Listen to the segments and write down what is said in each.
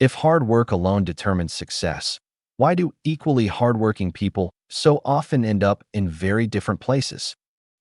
If hard work alone determines success, why do equally hardworking people so often end up in very different places?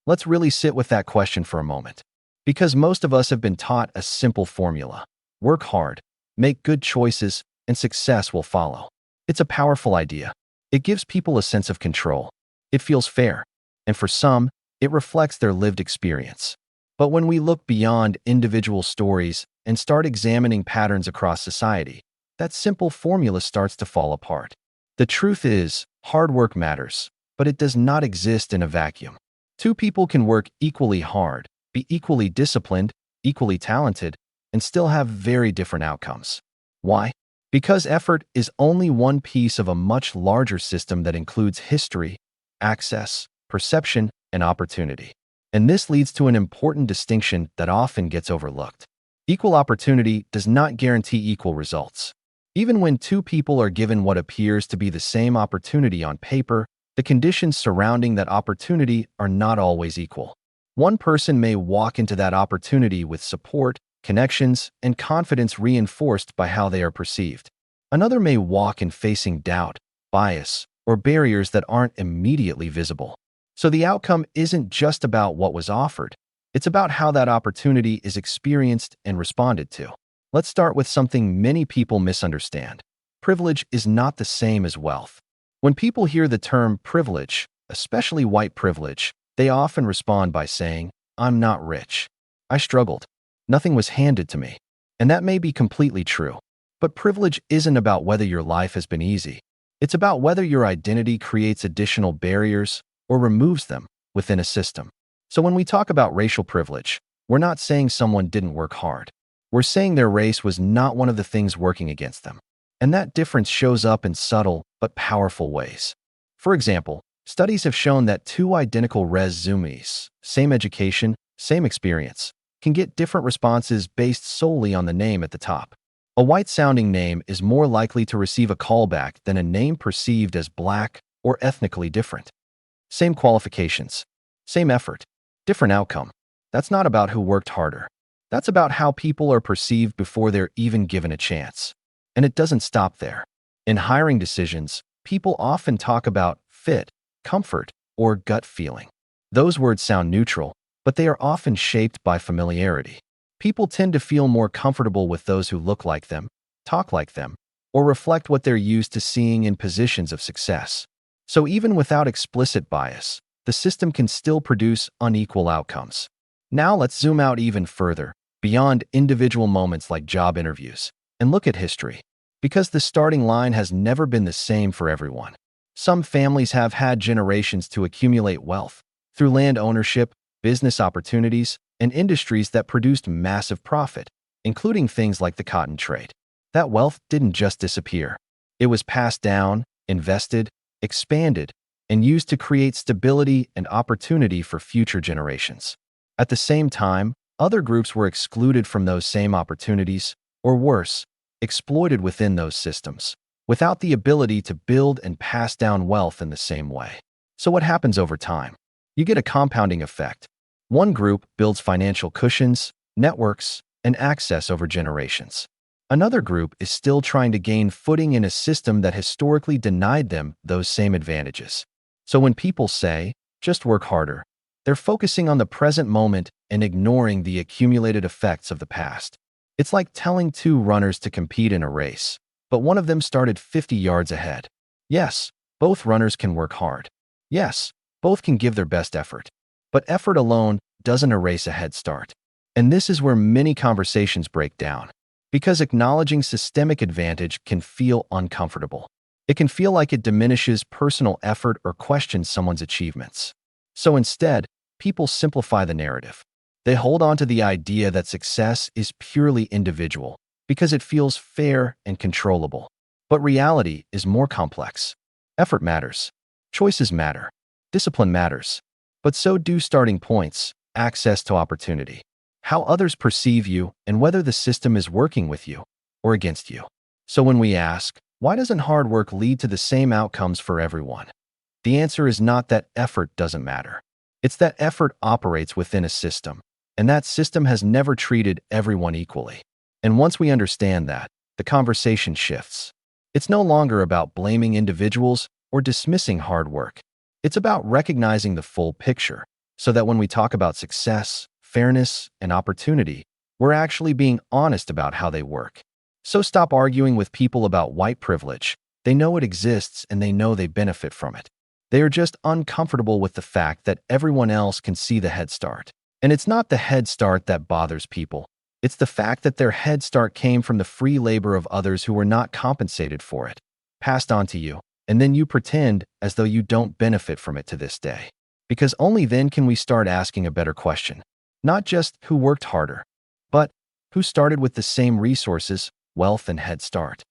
Let's really sit with that question for a moment. Because most of us have been taught a simple formula: work hard, make good choices, and success will follow. It's a powerful idea. It gives people a sense of control. It feels fair. And for some, it reflects their lived experience. But when we look beyond individual stories and start examining patterns across society, that simple formula starts to fall apart. The truth is, hard work matters, but it does not exist in a vacuum. Two people can work equally hard, be equally disciplined, equally talented, and still have very different outcomes. Why? Because effort is only one piece of a much larger system that includes history, access, perception, and opportunity. And this leads to an important distinction that often gets overlooked. Equal opportunity does not guarantee equal results. Even when two people are given what appears to be the same opportunity on paper, the conditions surrounding that opportunity are not always equal. One person may walk into that opportunity with support, connections, and confidence reinforced by how they are perceived. Another may walk in facing doubt, bias, or barriers that aren't immediately visible. So the outcome isn't just about what was offered. It's about how that opportunity is experienced and responded to. Let's start with something many people misunderstand. Privilege is not the same as wealth. When people hear the term privilege, especially white privilege, they often respond by saying, "I'm not rich. I struggled. Nothing was handed to me." And that may be completely true. But privilege isn't about whether your life has been easy. It's about whether your identity creates additional barriers or removes them within a system. So when we talk about racial privilege, we're not saying someone didn't work hard. We're saying their race was not one of the things working against them. And that difference shows up in subtle but powerful ways. For example, studies have shown that two identical resumes, same education, same experience, can get different responses based solely on the name at the top. A white-sounding name is more likely to receive a callback than a name perceived as black or ethnically different. Same qualifications, same effort, different outcome. That's not about who worked harder. That's about how people are perceived before they're even given a chance. And it doesn't stop there. In hiring decisions, people often talk about fit, comfort, or gut feeling. Those words sound neutral, but they are often shaped by familiarity. People tend to feel more comfortable with those who look like them, talk like them, or reflect what they're used to seeing in positions of success. So even without explicit bias, the system can still produce unequal outcomes. Now let's zoom out even further, beyond individual moments like job interviews, and look at history. Because the starting line has never been the same for everyone. Some families have had generations to accumulate wealth through land ownership, business opportunities, and industries that produced massive profit, including things like the cotton trade. That wealth didn't just disappear. It was passed down, invested, expanded, and used to create stability and opportunity for future generations. At the same time, other groups were excluded from those same opportunities, or worse, exploited within those systems, without the ability to build and pass down wealth in the same way. So what happens over time? You get a compounding effect. One group builds financial cushions, networks, and access over generations. Another group is still trying to gain footing in a system that historically denied them those same advantages. So when people say, "just work harder," they're focusing on the present moment and ignoring the accumulated effects of the past. It's like telling two runners to compete in a race, but one of them started 50 yards ahead. Yes, both runners can work hard. Yes, both can give their best effort. But effort alone doesn't erase a head start. And this is where many conversations break down. Because acknowledging systemic advantage can feel uncomfortable. It can feel like it diminishes personal effort or questions someone's achievements. So instead, people simplify the narrative. They hold on to the idea that success is purely individual because it feels fair and controllable. But reality is more complex. Effort matters. Choices matter. Discipline matters. But so do starting points, access to opportunity, how others perceive you, and whether the system is working with you or against you. So when we ask, why doesn't hard work lead to the same outcomes for everyone? The answer is not that effort doesn't matter. It's that effort operates within a system, and that system has never treated everyone equally. And once we understand that, the conversation shifts. It's no longer about blaming individuals or dismissing hard work. It's about recognizing the full picture so that when we talk about success, fairness, and opportunity, we're actually being honest about how they work. So stop arguing with people about white privilege. They know it exists and they know they benefit from it. They are just uncomfortable with the fact that everyone else can see the head start. And it's not the head start that bothers people. It's the fact that their head start came from the free labor of others who were not compensated for it, passed on to you, and then you pretend as though you don't benefit from it to this day. Because only then can we start asking a better question. Not just who worked harder, but who started with the same resources, wealth, and head start.